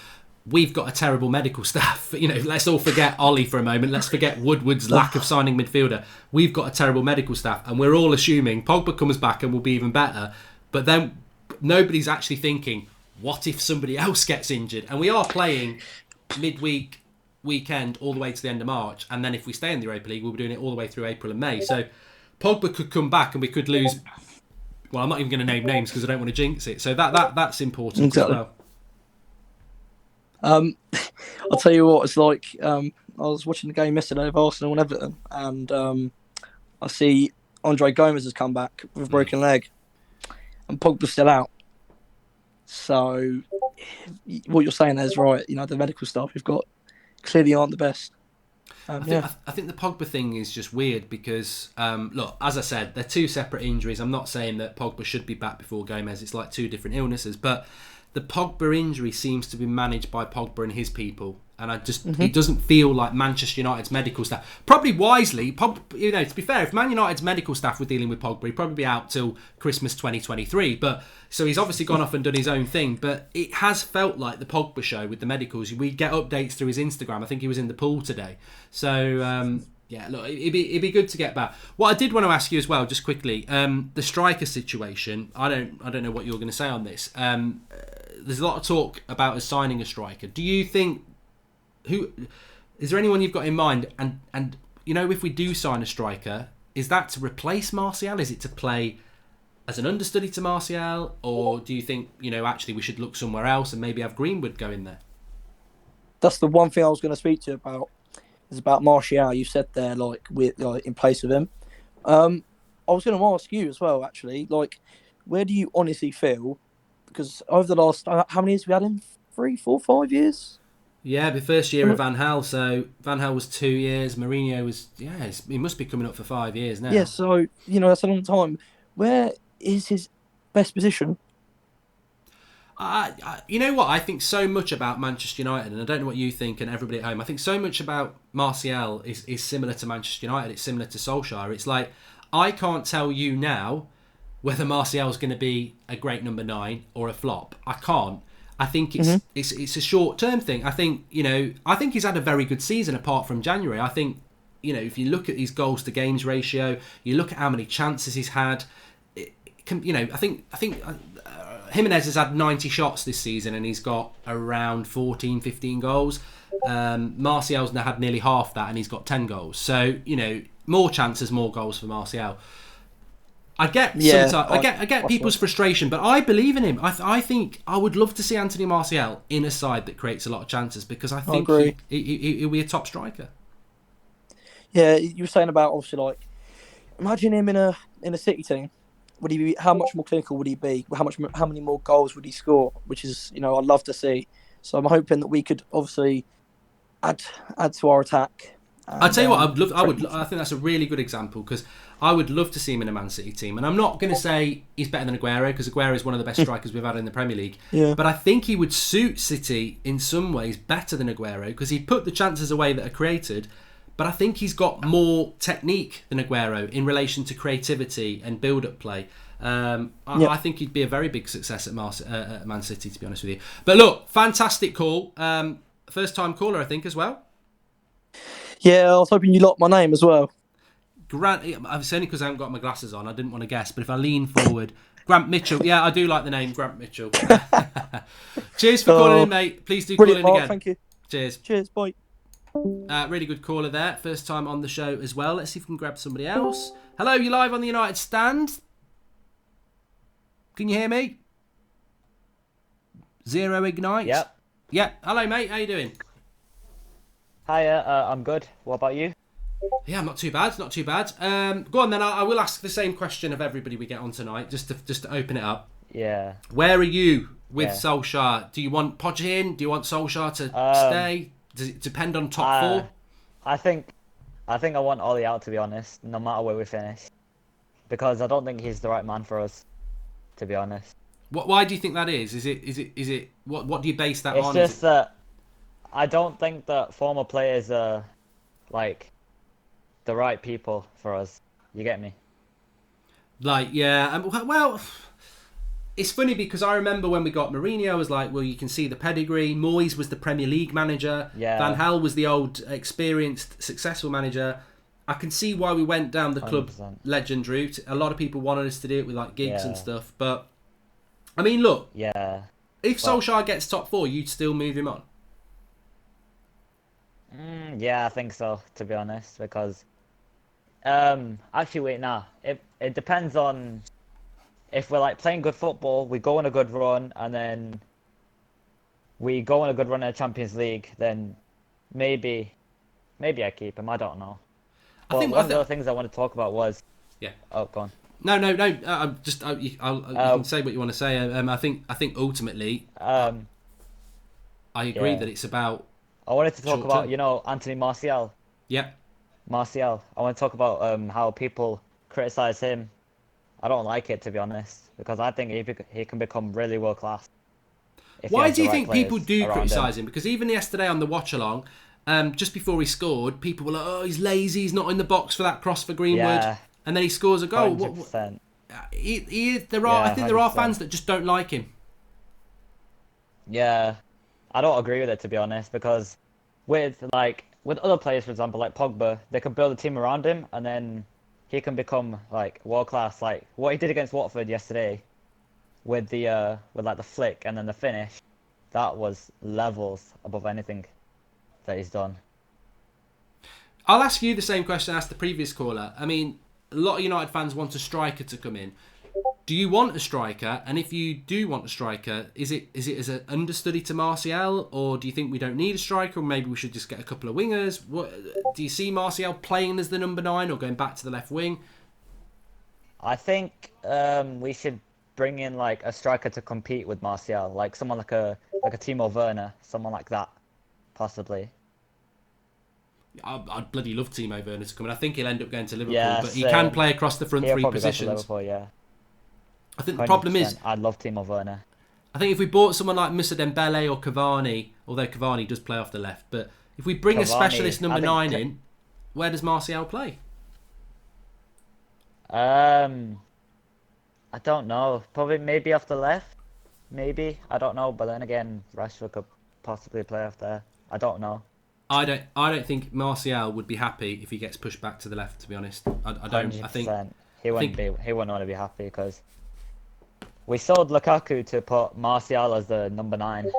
Speaker 1: We've got a terrible medical staff. You know, let's all forget Ollie for a moment. Let's forget Woodward's lack of signing midfielder. We've got a terrible medical staff, and we're all assuming Pogba comes back and will be even better. But then nobody's actually thinking, what if somebody else gets injured? And we are playing midweek, weekend, all the way to the end of March. And then if we stay in the Europa League, we'll be doing it all the way through April and May. So Pogba could come back and we could lose. Well, I'm not even going to name names because I don't want to jinx it. So that's important
Speaker 3: exactly.
Speaker 1: as well.
Speaker 3: I'll tell you what, it's like, I was watching the game yesterday of Arsenal and Everton, and I see Andre Gomez has come back with a broken leg, and Pogba's still out. So what you're saying there is right. You know, the medical staff we've got clearly aren't the best.
Speaker 1: I think the Pogba thing is just weird because, look, as I said, they're 2 separate injuries. I'm not saying that Pogba should be back before Gomez. It's like 2 different illnesses, but the Pogba injury seems to be managed by Pogba and his people, and it doesn't feel like Manchester United's medical staff. Probably wisely, you know, to be fair, if Man United's medical staff were dealing with Pogba, he'd probably be out till Christmas 2023. But so he's obviously gone off and done his own thing. But it has felt like the Pogba show with the medicals. We get updates through his Instagram. I think he was in the pool today. So Yeah, look, it'd be good to get back. What I did want to ask you as well, just quickly, the striker situation. I don't know what you're going to say on this. There's a lot of talk about us signing a striker. Do you think is there anyone you've got in mind? And you know, if we do sign a striker, is that to replace Martial? Is it to play as an understudy to Martial, or do you think, you know, actually we should look somewhere else and maybe have Greenwood go in there?
Speaker 3: That's the one thing I was going to speak to you about. Is about Martial. You said there, like, with in place of him. I was going to ask you as well, actually. Like, where do you honestly feel? Because over the last, how many years have we had him? 3, 4, 5 years.
Speaker 1: Yeah, the first year of Van Gaal. So Van Gaal was 2 years. Mourinho was he must be coming up for 5 years now.
Speaker 3: Yeah, so you know that's a long time. Where is his best position?
Speaker 1: You know what? I think so much about Manchester United, and I don't know what you think and everybody at home. I think so much about Martial is similar to Manchester United. It's similar to Solskjaer. It's like, I can't tell you now whether Martial's going to be a great number 9 or a flop. I can't. I think it's a short-term thing. I think, you know, he's had a very good season apart from January. I think, you know, if you look at his goals to games ratio, you look at how many chances he's had, you know, I think Jimenez has had 90 shots this season and he's got around 14, 15 goals. Martial's now had nearly half that and he's got 10 goals. So, you know, more chances, more goals for Martial. I get people's frustration, but I believe in him. I think I would love to see Anthony Martial in a side that creates a lot of chances, because I think he'll be a top striker.
Speaker 3: Yeah, you were saying about, obviously, like, imagine him in a City team. Would he be? How much more clinical would he be? How many more goals would he score? Which is, you know, I'd love to see. So I'm hoping that we could obviously add to our attack. And,
Speaker 1: I'll tell you what, I think that's a really good example, because I would love to see him in a Man City team. And I'm not going to say he's better than Aguero, because Aguero is one of the best strikers we've had in the Premier League.
Speaker 3: Yeah.
Speaker 1: But I think he would suit City in some ways better than Aguero, because he put the chances away that are created. But I think he's got more technique than Aguero in relation to creativity and build-up play. I think he'd be a very big success at Man City, to be honest with you. But look, fantastic call. First-time caller, I think, as well.
Speaker 3: Yeah, I was hoping you locked my name as well.
Speaker 1: Grant, it's only because I haven't got my glasses on. I didn't want to guess, but if I lean forward, Grant Mitchell. Yeah, I do like the name Grant Mitchell. Cheers for calling in, mate. Please do call in again.
Speaker 3: Thank you.
Speaker 1: Cheers,
Speaker 3: bye.
Speaker 1: Really good caller there. First time on the show as well. Let's see if we can grab somebody else. Hello, you're live on the United Stand. Can you hear me? Zero Ignite?
Speaker 4: Yep.
Speaker 1: Yeah. Hello, mate. How you doing?
Speaker 4: Hiya, I'm good. What about you?
Speaker 1: Yeah, I'm not too bad. Not too bad. Go on then. I will ask the same question of everybody we get on tonight, just to open it up.
Speaker 4: Yeah.
Speaker 1: Where are you with Solskjaer? Do you want Poch in? Do you want Solskjaer to stay? Does it depend on top 4?
Speaker 4: I think I want Ollie out, to be honest, no matter where we finish, because I don't think he's the right man for us, to be honest.
Speaker 1: Why do you think that is? Is it what do you base that on?
Speaker 4: It's just that I don't think that former players are like the right people for us. You get me? Like,
Speaker 1: yeah. Well, it's funny because I remember when we got Mourinho, I was like, well, you can see the pedigree. Moyes was the Premier League manager.
Speaker 4: Yeah.
Speaker 1: Van Gaal was the old, experienced, successful manager. I can see why we went down the club
Speaker 4: 100%.
Speaker 1: legend route. A lot of people wanted us to do it with like gigs and stuff. But, I mean, look.
Speaker 4: Yeah.
Speaker 1: If Solskjaer gets top 4, you'd still move him on?
Speaker 4: Yeah, I think so, to be honest, because actually, wait, now it depends on if we're like playing good football, we go on a good run, and then we go on a good run in the Champions League, then maybe I keep him. I don't know. But one of the other things I want to talk about was Oh, go on.
Speaker 1: No. I'm just you can say what you want to say. I think ultimately, I agree that it's about.
Speaker 4: I wanted to talk about Anthony Martial.
Speaker 1: Yeah.
Speaker 4: Martial. I want to talk about how people criticize him. I don't like it, to be honest, because I think he can become really world class.
Speaker 1: Why do you think people do criticise him? Because even yesterday on the watch along, just before he scored, people were like, "Oh, he's lazy. He's not in the box for that cross for Greenwood," and then he scores a goal.
Speaker 4: 100%.
Speaker 1: I think there are fans that just don't like him.
Speaker 4: Yeah, I don't agree with it, to be honest, because with like with other players, for example, like Pogba, they could build a team around him, and then he can become like world class. Like what he did against Watford yesterday, with the flick and then the finish, that was levels above anything that he's done.
Speaker 1: I'll ask you the same question I asked the previous caller. I mean, a lot of United fans want a striker to come in. Do you want a striker? And if you do want a striker, is it as an understudy to Martial, or do you think we don't need a striker, or maybe we should just get a couple of wingers? What do you see Martial playing as the number 9 or going back to the left wing?
Speaker 4: I think we should bring in like a striker to compete with Martial, like someone like a Timo Werner, someone like that, possibly.
Speaker 1: I'd bloody love Timo Werner to come in. I think he'll end up going to Liverpool,
Speaker 4: Yeah,
Speaker 1: but he can play across the front
Speaker 4: He'll
Speaker 1: three
Speaker 4: probably go to
Speaker 1: positions.
Speaker 4: Liverpool, yeah.
Speaker 1: I think the problem is,
Speaker 4: I'd love Timo Werner.
Speaker 1: I think if we bought someone like Moussa Dembele or Cavani, although Cavani does play off the left, but if we bring a specialist number 9 in, where does Martial play?
Speaker 4: I don't know. Probably maybe off the left. Maybe. I don't know. But then again, Rashford could possibly play off there. I don't know.
Speaker 1: I don't think Martial would be happy if he gets pushed back to the left, to be honest. I don't.
Speaker 4: 100%.
Speaker 1: I think
Speaker 4: he wouldn't want to be happy because we sold Lukaku to put Martial as the number 9.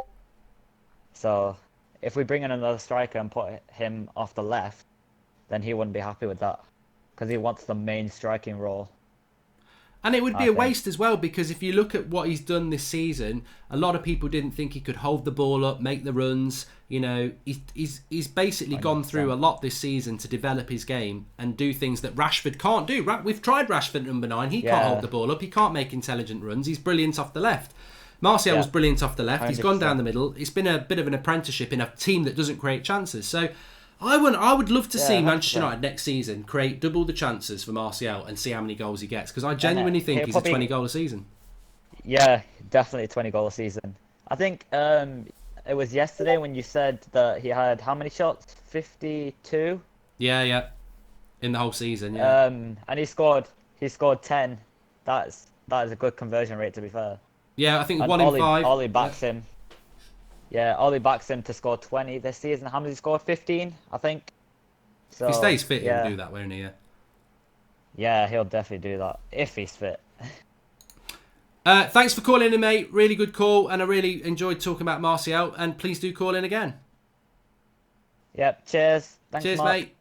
Speaker 4: So if we bring in another striker and put him off the left, then he wouldn't be happy with that because he wants the main striking role.
Speaker 1: And it would be a waste as well, because if you look at what he's done this season, a lot of people didn't think he could hold the ball up, make the runs. You know, he's basically 100%. Gone through a lot this season to develop his game and do things that Rashford can't do. We've tried Rashford at number 9. He can't hold the ball up. He can't make intelligent runs. He's brilliant off the left. Martial was brilliant off the left. 100%. He's gone down the middle. It's been a bit of an apprenticeship in a team that doesn't create chances. So I would love to see Manchester United next season create double the chances for Martial and see how many goals he gets, because I genuinely think he's a 20-goal a season.
Speaker 4: Yeah, definitely 20-goal a season. I think it was yesterday when you said that he had how many shots? 52?
Speaker 1: Yeah. In the whole season, yeah.
Speaker 4: And he scored 10. That is a good conversion rate, to be fair.
Speaker 1: Yeah, I think
Speaker 4: and
Speaker 1: 1 in 5.
Speaker 4: Ollie backs him. Yeah, Ollie backs him to score 20 this season. How many he scored? 15, I think. So,
Speaker 1: if he stays fit, he'll do that, won't he? Yeah.
Speaker 4: Yeah, he'll definitely do that if he's fit.
Speaker 1: Thanks for calling in, mate. Really good call, and I really enjoyed talking about Martial. And please do call in again.
Speaker 4: Yep. Cheers. Thanks,
Speaker 1: cheers,
Speaker 4: Mark.
Speaker 1: mate.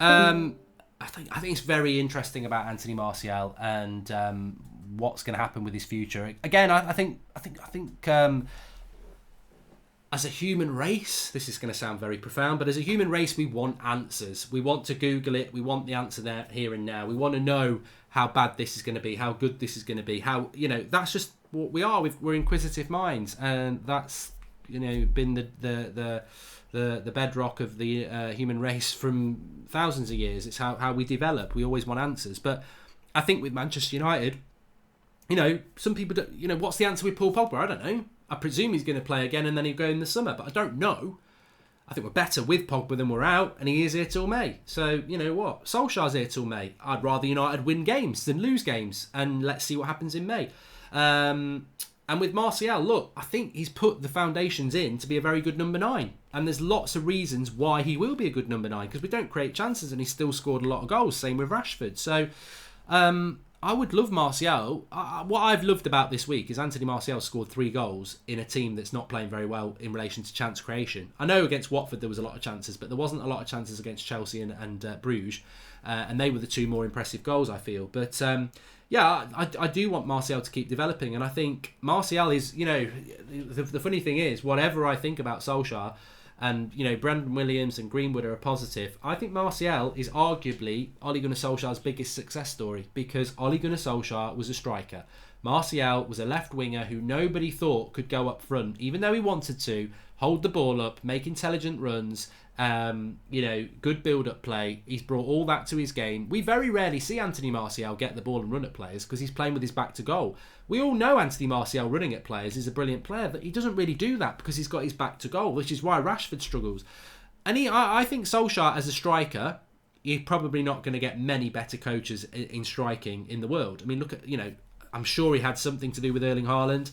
Speaker 1: I think it's very interesting about Anthony Martial and what's going to happen with his future. Again, I think. As a human race, this is going to sound very profound, but as a human race, we want answers. We want to Google it. We want the answer there, here and now. We want to know how bad this is going to be, how good this is going to be, how, that's just what we are. We're inquisitive minds, and that's, been the bedrock of the human race from thousands of years. It's how we develop. We always want answers. But I think with Manchester United, some people don't, what's the answer with Paul Pogba? I don't know. I presume he's going to play again and then he'll go in the summer, but I don't know. I think we're better with Pogba than we're out, and he is here till May. So, you know what? Solskjaer's here till May. I'd rather United win games than lose games, and let's see what happens in May. And with Martial, look, I think he's put the foundations in to be a very good number 9. And there's lots of reasons why he will be a good number 9, because we don't create chances and he's still scored a lot of goals. Same with Rashford. So, I would love Martial. What I've loved about this week is Anthony Martial scored 3 goals in a team that's not playing very well in relation to chance creation. I know against Watford there was a lot of chances, but there wasn't a lot of chances against Chelsea and Bruges, and they were the 2 more impressive goals, I feel. But I do want Martial to keep developing, and I think Martial is, the funny thing is, whatever I think about Solskjaer, and, Brandon Williams and Greenwood are a positive, I think Martial is arguably Ole Gunnar Solskjaer's biggest success story, because Ole Gunnar Solskjaer was a striker. Martial was a left winger who nobody thought could go up front, even though he wanted to, hold the ball up, make intelligent runs, good build-up play. He's brought all that to his game. We very rarely see Anthony Martial get the ball and run at players because he's playing with his back to goal. We all know Anthony Martial running at players is a brilliant player, but he doesn't really do that because he's got his back to goal, which is why Rashford struggles. And I think Solskjaer as a striker, you're probably not going to get many better coaches in striking in the world. I mean, look at, I'm sure he had something to do with Erling Haaland.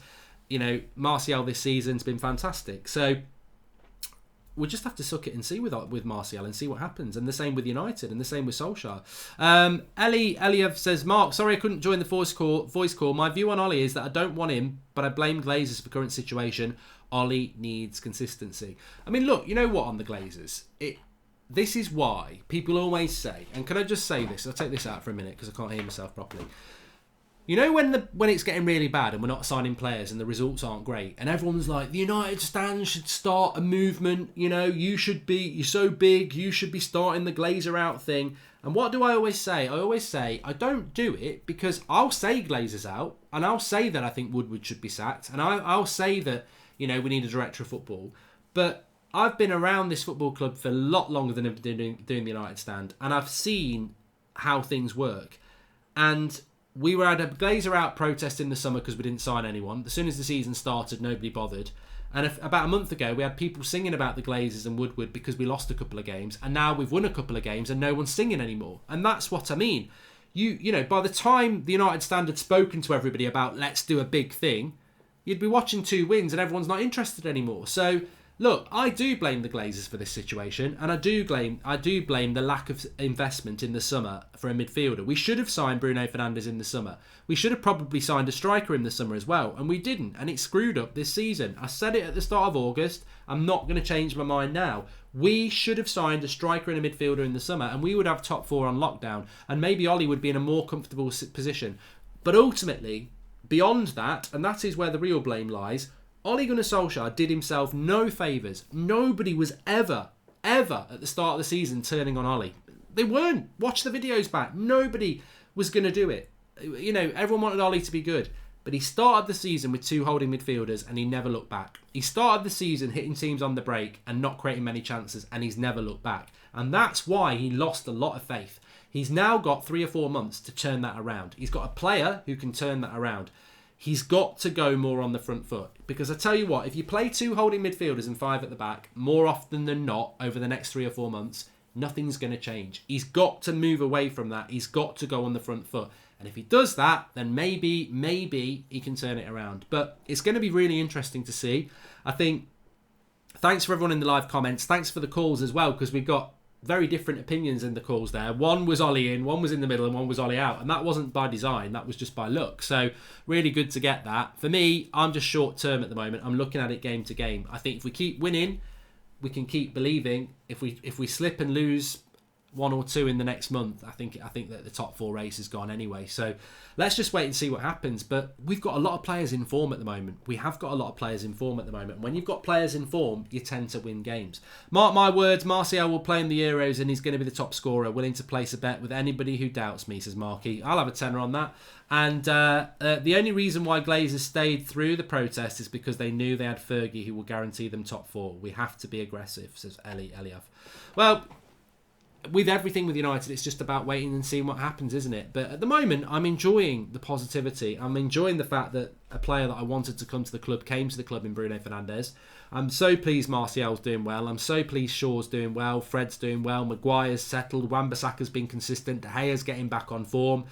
Speaker 1: Martial this season's been fantastic. So we'll just have to suck it and see with Martial and see what happens. And the same with United, and the same with Solskjaer. Eliev says, Mark, sorry I couldn't join the voice call. My view on Ollie is that I don't want him, but I blame Glazers for current situation. Ollie needs consistency. I mean, look, you know what, on the Glazers, this is why people always say, and can I just say this? I'll take this out for a minute because I can't hear myself properly. You know when it's getting really bad and we're not signing players and the results aren't great and everyone's like, the United stand should start a movement, you're so big, you should be starting the Glazer out thing. And what do I always say? I always say I don't do it because I'll say Glazers out and I'll say that I think Woodward should be sacked and I'll say that, we need a director of football. But I've been around this football club for a lot longer than I've been doing the United stand, and I've seen how things work. And we were at a Glazer out protest in the summer because we didn't sign anyone. As soon as the season started, nobody bothered. And about a month ago, we had people singing about the Glazers and Woodward because we lost a couple of games, and now we've won a couple of games and no one's singing anymore. And that's what I mean. By the time the United stand had spoken to everybody about let's do a big thing, you'd be watching 2 wins and everyone's not interested anymore. So look, I do blame the Glazers for this situation, and I do blame the lack of investment in the summer for a midfielder. We should have signed Bruno Fernandes in the summer. We should have probably signed a striker in the summer as well, and we didn't, and it screwed up this season. I said it at the start of August. I'm not going to change my mind now. We should have signed a striker and a midfielder in the summer, and we would have top 4 on lockdown, and maybe Ollie would be in a more comfortable position. But ultimately, beyond that, and that is where the real blame lies, Ole Gunnar Solskjaer did himself no favours. Nobody was ever at the start of the season turning on Ollie. They weren't. Watch the videos back. Nobody was going to do it. Everyone wanted Ollie to be good. But he started the season with 2 holding midfielders and he never looked back. He started the season hitting teams on the break and not creating many chances, and he's never looked back. And that's why he lost a lot of faith. He's now got 3 or 4 months to turn that around. He's got a player who can turn that around. He's got to go more on the front foot. Because I tell you what, if you play 2 holding midfielders and 5 at the back, more often than not, over the next 3 or 4 months, nothing's going to change. He's got to move away from that. He's got to go on the front foot. And if he does that, then maybe he can turn it around. But it's going to be really interesting to see. I think, thanks for everyone in the live comments. Thanks for the calls as well, because we've got very different opinions in the calls there. One was Ollie in, one was in the middle, and one was Ollie out. And that wasn't by design. That was just by luck. So really good to get that. For me, I'm just short term at the moment. I'm looking at it game to game. I think if we keep winning, we can keep believing. If we slip and lose 1 or 2 in the next month, I think that the top 4 race is gone anyway. So let's just wait and see what happens. But we've got a lot of players in form at the moment. We have got a lot of players in form at the moment. When you've got players in form, you tend to win games. Mark my words, Martial will play in the Euros and he's going to be the top scorer. Willing to place a bet with anybody who doubts me, says Marky. I'll have a tenner on that. And the only reason why Glazers stayed through the protest is because they knew they had Fergie, who will guarantee them top 4. We have to be aggressive, says Eliav. Well, with everything with United, it's just about waiting and seeing what happens, isn't it? But at the moment, I'm enjoying the positivity. I'm enjoying the fact that a player that I wanted to come to the club came to the club in Bruno Fernandes. I'm so pleased Martial's doing well. I'm so pleased Shaw's doing well. Fred's doing well. Maguire's settled. Wan-Bissaka's been consistent. De Gea's getting back on form.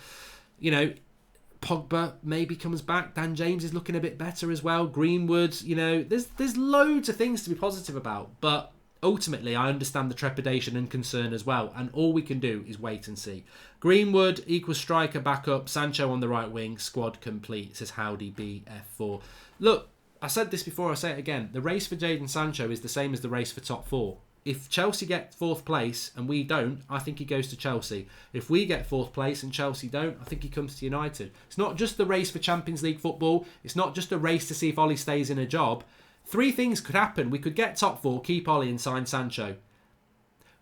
Speaker 1: Pogba maybe comes back. Dan James is looking a bit better as well. Greenwood, there's loads of things to be positive about. But ultimately, I understand the trepidation and concern as well, and all we can do is wait and see. Greenwood equals striker backup, Sancho on the right wing, squad complete, says Howdy BF4. Look, I said this before, I say it again. The race for Jadon Sancho is the same as the race for top 4. If Chelsea get 4th place and we don't, I think he goes to Chelsea. If we get 4th place and Chelsea don't, I think he comes to United. It's not just the race for Champions League football. It's not just a race to see if Ollie stays in a job. 3 things could happen. We could get top 4, keep Ollie and sign Sancho.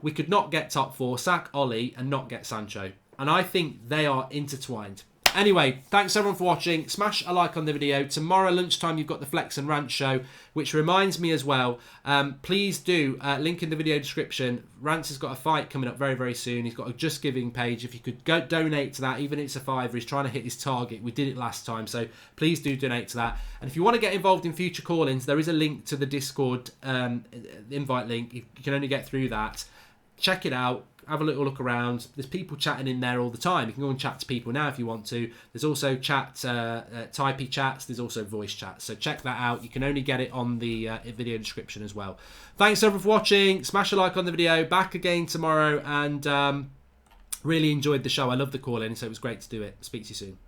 Speaker 1: We could not get top 4, sack Ollie and not get Sancho. And I think they are intertwined. Anyway, thanks everyone for watching. Smash a like on the video. Tomorrow lunchtime you've got the Flex and Rant show, which reminds me as well, please do, link in the video description. Rance has got a fight coming up very, very soon. He's got a Just Giving page. If you could go donate to that, even if it's a £5, he's trying to hit his target. We did it last time, so please do donate to that. And if you want to get involved in future call-ins, there is a link to the Discord invite link. You can only get through that. check it out. Have a little look around. There's people chatting in there all the time. You can go and chat to people now if you want to. There's also typey chats. There's also voice chats. So check that out. You can only get it on the video description as well. Thanks everyone for watching. Smash a like on the video. Back again tomorrow. And really enjoyed the show. I love the call in, so it was great to do it. Speak to you soon.